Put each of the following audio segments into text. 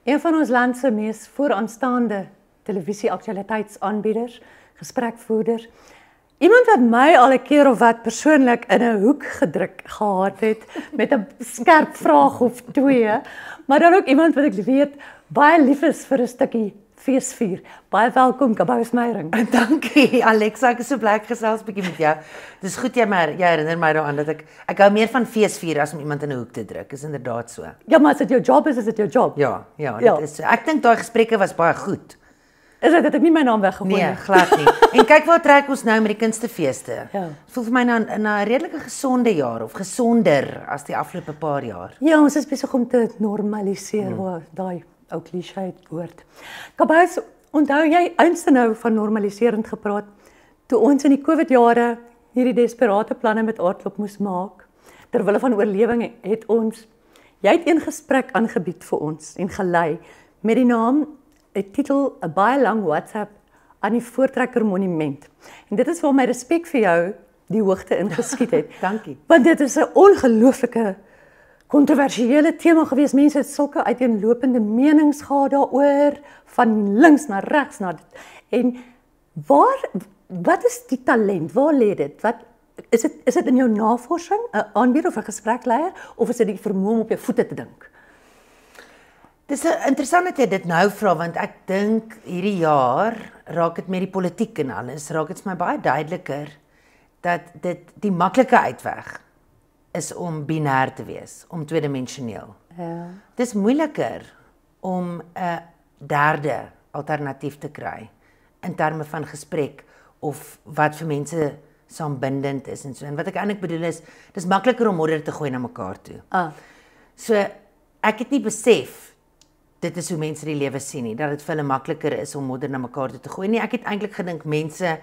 Een van ons land se mees vooraanstaande televisie-aktualiteitsaanbieders, gesprekvoerders. Iemand wat my al 'n keer of wat persoonlik in 'n hoek gedruk gehad het met 'n skerp vraag of twee, maar dan ook iemand wat ek weet baie lief is vir 'n stukkie feesvier. Baie welkom, Kabous Meyering. Dankie Alexa, ek is so bly ek gesels 'n bietjie met jou. Dis goed jy herinner my daaraan dat ek hou meer van feesvier as om iemand in 'n hoek te druk. Is inderdaad so. Ja, maar as dit jou job is dit jou job. Ja, dit is so. Ek dink daai gesprekke was baie goed. Is dit dat ek nie my naam weggegooi het? Nee, glad nie. En kyk waar trek ons nou met die kunstefeeste. Ja. Dit voel vir my na 'n redelike gesonde jaar of gesonder as die afgelope paar jaar. Ja, ons is besig om te normaliseer waar daai ou klise woord. Kabous, onthou jy eens nou van normaliserend gepraat toe ons in die COVID-jare hierdie desperate planne met Aardklop moes maak. Terwille van oorlewing het jy het een gesprek aangebied vir ons en gelei met die naam 'n titel 'n baie lang WhatsApp aan die Voortrekker Monument. En dit is waar my respek vir jou die hoogte ingeskiet het. Dankie. Want dit is 'n ongelooflike kontroversiële tema gewees. Mense het sulke uiteenlopende menings gehad daaroor, van links na regs na dit. En wat is die talent? Waar lê dit? Is dit in jou navorsing, 'n aanbieder of 'n gesprekleier, of is dit die vermoë om op jou voete te dink? Dis interessant dat jy dit nou vra, want ek dink hierdie jaar raak dit met die politiek en alles, raak dit vir my baie duideliker dat dit die maklike uitweg is om binêr te wees, om tweedimensioneel. Ja. Dis moeiliker om 'n derde alternatief te kry in terme van gesprek of wat vir mense saambindend is en so. En wat ek eintlik bedoel is, dis makliker om modder te gooi na mekaar toe. So ek het nie besef dit is hoe mense die lewe sien nie, dat dit vir hulle makliker is om modder na mekaar toe te gooi nie. Ek het eintlik gedink mense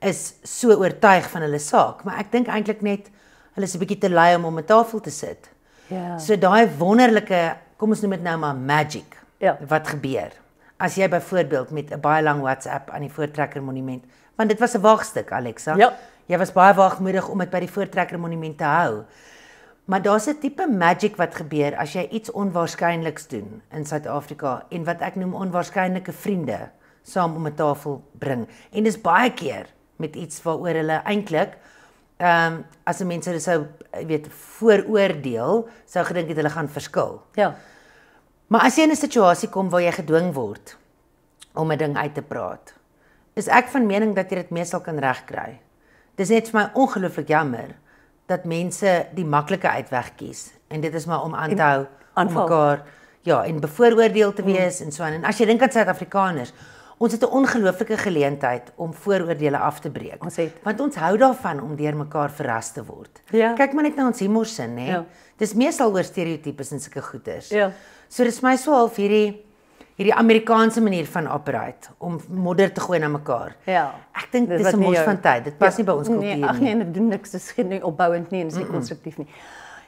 is so oortuig van hulle saak, maar ek dink eintlik net hulle is 'n bietjie te lui om 'n tafel te sit. Ja. So daai wonderlike, kom ons noem dit nou maar magic, Ja. wat gebeur. As jy byvoorbeeld met 'n baie lang WhatsApp aan die Voortrekker Monument, want dit was 'n waagstuk, Alexa. Ja. Jy was baie waagmoedig om dit by die Voortrekker Monument te hou. Maar daar's 'n tipe magic wat gebeur as jy iets onwaarskynliks doen in Suid-Afrika en wat ek noem onwaarskynlike vriende saam om 'n tafel bring. En dis baie keer met iets waaroor hulle eintlik as mense sou vooroordeel, sou gedink het hulle gaan verskil. Ja. Maar as jy in 'n situasie kom waar jy gedwing word om 'n ding uit te praat, is ek van mening dat jy dit meestal kan regkry. Dis net vir my ongelooflik jammer dat mense die maklike uitweg kies en dit is maar om aan te hou om mekaar en bevooroordeel te wees en so aan. En as jy dink aan Suid-Afrikaners, ons het 'n ongelooflike geleentheid om vooroordeele af te breek. Want ons hou daarvan om deur mekaar verras te word. Ja. Kyk maar net na ons humorsin, hè. Ja. Dis meestal oor stereotypes en sulke goeters. Ja. So dis my so half hierdie Amerikaanse manier van operate om modder te gooi na mekaar. Ja. Ek dink dis 'n mors van tyd. Dit pas nie by ons kultuur nie. Nee, ag nee, dit doen niks. Dis geen opbouend nie en dis nie konstruktief nie.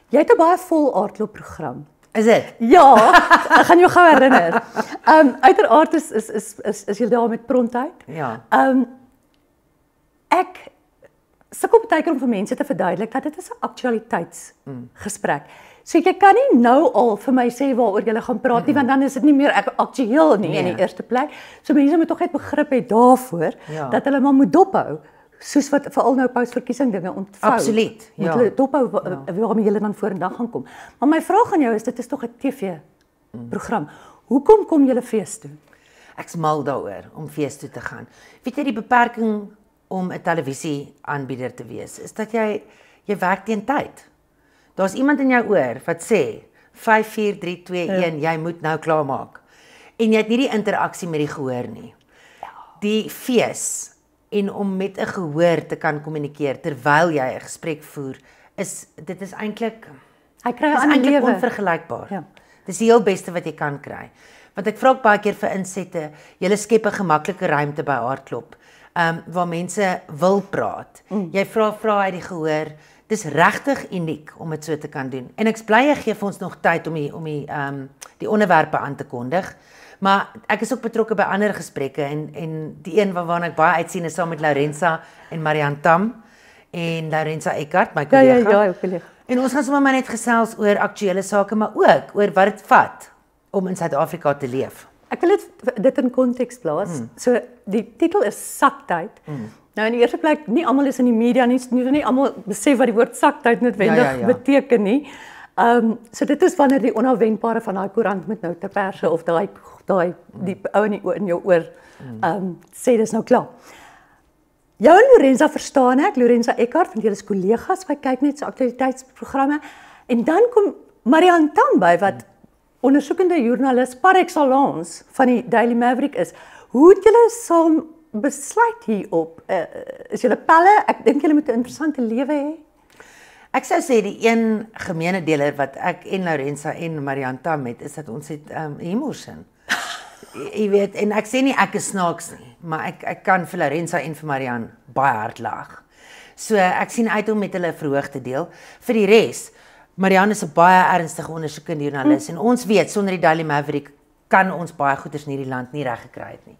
Jy het 'n baie vol Aardklop program. Is dit? Ja, ek gaan jou gou herinner. Uiteraard is jy daar met prontheid. Ja. Ek sukkel baie keer om vir mense te verduidelik dat dit is 'n aktualiteitsgesprek. So jy kan nie nou al vir my sê waaroor jy gaan praat nie, want dan is dit nie meer aktueel nie in die eerste plek. So mense moet tog net begrip hê daarvoor dat hulle maar moet dophou. Soos wat veral nou pausverkiesing dinge ontvou. Absoluut. Moet hulle dophou waarmee julle dan vorendag gaan kom. Maar my vraag aan jou is, dit is tog 'n TV-program. Hoekom kom julle fees toe? Ek's mal daaroor om fees toe te gaan. Weet jy die beperking om 'n televisieaanbieder te wees, is dat jy werk teen tyd. Daar's iemand in jou oor wat sê 5 4 3 2 1 jy moet nou klaar maak. En jy het nie die interaksie met die gehoor nie. Die fees en om met 'n gehoor te kan kommunikeer terwyl jy 'n gesprek voer, dit is eintlik onvergelykbaar. Ja. Dis die heel beste wat jy kan kry. Want ek vra ook baie keer vir insette, julle skep 'n gemaklike ruimte by Aardklop, waar mense wil praat. Jy vra uit die gehoor. Dis regtig uniek om dit so te kan doen. En ek's bly jy gee vir ons nog tyd om die onderwerpe aan te kondig. Maar ek is ook betrokke by ander gesprekke en die een waarna ek baie uitsien is saam met Laurensa en Marian Tam en Laurensa Eckart, my kollega. Ja, jou kollega. En ons gaan sommer maar net gesels oor aktuelle sake, maar ook oor wat dit vat om in Suid-Afrika te leef. Ek wil dit in konteks plaas. So die titel is Saktyd. Nou in die eerste plek, nie almal is in die media nie almal besef wat die woord saktyd noodwendig beteken nie. So dit is wanneer die onafwendbare van daai koerant moet nou ter perse of die ou in jou oor sê dis nou klaar. Jou en Lorenza verstaan ek, Lorenza Eckhardt, want julle is kollegas, sy kyk net so aktualiteitsprogramme. En dan kom Marianne Tambay wat ondersoekende joernalis par excellence van die Daily Maverick is. Hoe het julle saam besluit hierop? Is julle pelle? Ek dink julle moet 'n interessante lewe hê. Ek sou sê die een gemeene deler wat ek en Lorenza en Marianne Tam het, is dat ons het humorsin. Jy weet, en ek sê nie ek is snaaks nie, maar ek kan vir Lorenza en vir Marianne baie hard lag. So ek sien uit om met hulle verhoog te deel. Vir die res, Marianne is 'n baie ernstige ondersoekende joernalis en ons weet sonder die Daily Maverick kan ons baie goeders in hierdie land nie reg gekry het nie.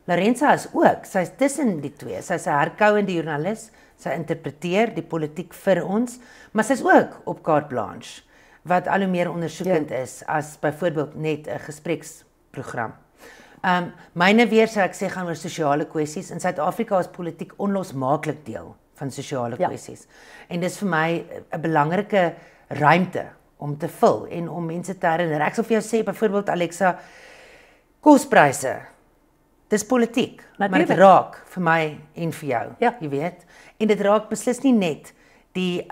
Lorenza is ook, sy's tussen die twee. Sy's 'n herkouende joernalis. Sy interpreteer die politiek vir ons, maar sy's ook op carte blanche wat al hoe meer ondersoekend is as byvoorbeeld net 'n gespreksprogram. Myne weer sou ek sê gaan oor sosiale kwessies. In Suid-Afrika is politiek onlosmaaklik deel van sosiale kwessies. En dis vir my 'n belangrike ruimte om te vul en om mense te herinner. Ek sal vir jou sê byvoorbeeld Alexa, kospryse. Dis politiek, maar dit raak vir my en vir jou, jy weet. En dit raak beslis nie net die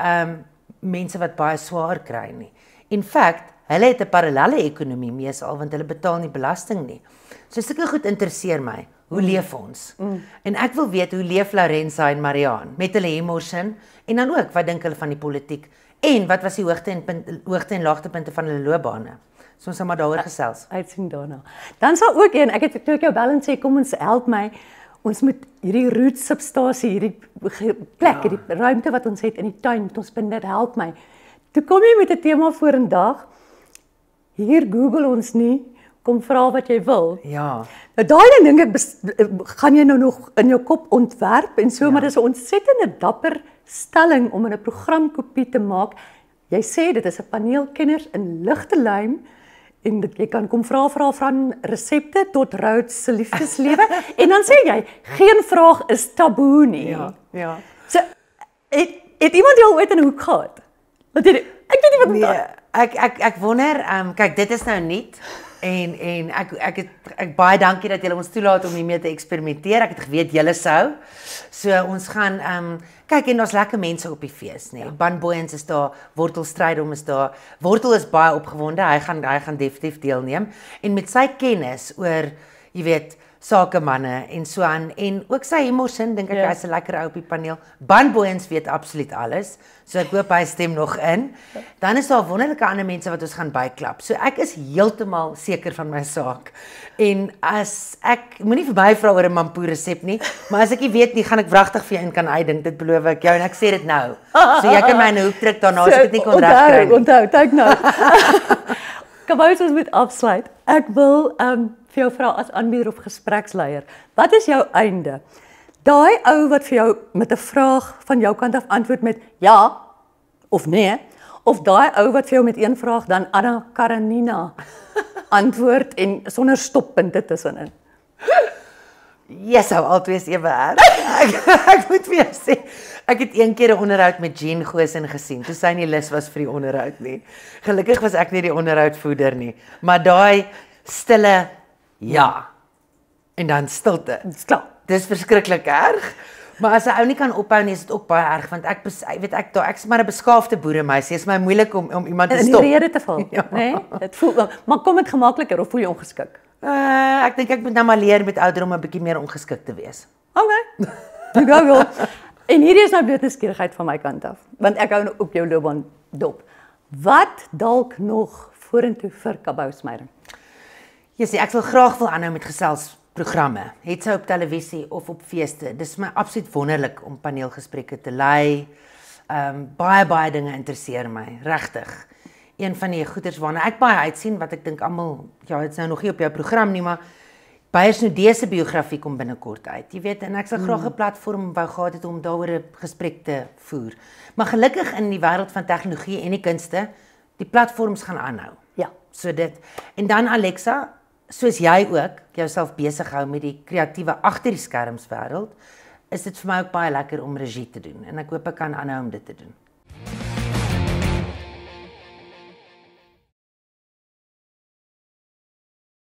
mense wat baie swaar kry nie. In fact, hulle het 'n parallelle ekonomie meesal want hulle betaal nie belasting nie. So sulke goed interesseer my. Hoe leef ons? En ek wil weet hoe leef Lorenza en Marianne met hulle humorsin en dan ook wat dink hulle van die politiek en wat was die hoogte en laagtepunte van hulle loopbane? So ons sal maar daaroor gesels. Uitsien daarna. Dan sal ook ek het toe ek jou bel en sê kom ons help my. Ons moet hierdie root substasie, hierdie plek, hierdie ruimte wat ons het in die tuin, moet ons binne help my. Toe kom jy met 'n tema vorendag. Hier Google ons nie, kom vra wat jy wil. Ja. Nou daai ding dink ek gaan jy nou nog in jou kop ontwerp en so, maar dis 'n ontsettende dapper stelling om in 'n programkopie te maak. Jy sê dit is 'n paneel kenners in ligte lyn en jy kan kom vra van resepte tot Rhodes se liefdeslewe en dan sê jy geen vraag is taboe nie. Ja. So het iemand jou ooit in 'n hoek gehad? Ek weet nie wat ek wonder, kyk dit is nou nuut en ek baie dankie dat julle ons toelaat om hiermee te eksperimenteer. Ek het geweet julle sou. So ons gaan kyk en daar's lekker mense op die fees, nê. Ban Booyens is daar, Wortel Strydom is daar. Wortel is baie opgewonde. Hy gaan definitief deelneem en met sy kennis oor, jy weet, sakemanne en so aan en ook sy humorsin dink ek hy's 'n lekker ou op die paneel. Ban Booyens weet absoluut alles. So ek hoop hy stem nog in. Dan is daar wonderlike ander mense wat ons gaan byklap. So ek is heeltemal seker van my saak. En as ek moenie vir my vra oor 'n mampoe resep nie, maar as ek nie weet nie, gaan ek wragtig vir jou in kan uitdink. Dit beloof ek jou en ek sê dit nou. So jy kan my in 'n hoek trek daarna as ek dit nie kon regkry nie. Onthou, kyk nou. Kabous ons moet afsluit. Ek wil vir jou vra as aanbieder of gespreksleier. Wat is jou einde? Daai ou wat vir jou met 'n vraag van jou kant af antwoord met ja of nee, of daai ou wat vir jou met een vraag dan Anna Karenina antwoord en sonder stoppunte tussenin. Jy sou altyd ewe erg. Ek moet vir jou sê, ek het een keer 'n onderhoud met Jean Goosen gesien, toe sy nie lus was vir die onderhoud nie. Gelukkig was ek nie die onderhoudvoerder nie, maar daai stille ja en dan stilte. Dis klaar. Dis verskriklik erg. Maar as 'n ou nie kan ophou nie, is dit ook baie erg want ek weet ek's maar 'n beskaafde boeremeisie. Dit is my moeilik om iemand te stop. In die rede te val, né? Dit voel maar kom dit gemakliker of voel jy ongeskik? Ek dink ek moet nou maar leer met ouderdom 'n bietjie meer ongeskik te wees. Okay. You go. En hierdie is nou bloot nuuskierigheid van my kant af, want ek hou nou op jou loopbaan dop. Wat dalk nog vorentoe vir Kabousmeiring? Jy sê ek wil graag aanhou met geselsprogramme. Het sy op televisie of op feeste. Dis my absoluut wonderlik om paneelgesprekke te lei. Baie dinge interesseer my, regtig. Een van die goeders waarna ek baie uitsien wat ek dink almal, dit's nou nog nie op jou program nie, maar Beyers Naudé se biografie kom binnekort uit. Jy weet, en ek sal graag 'n platform wou gehad het om daaroor 'n gesprek te voer. Maar gelukkig in die wêreld van tegnologie en die kunste, die platforms gaan aanhou. Ja. So dit. En dan Alexa, soos jy ook jouself besig hou met die kreatiewe agter die skerms wêreld, is dit vir my ook baie lekker om regie te doen en ek hoop ek kan aanhou om dit te doen.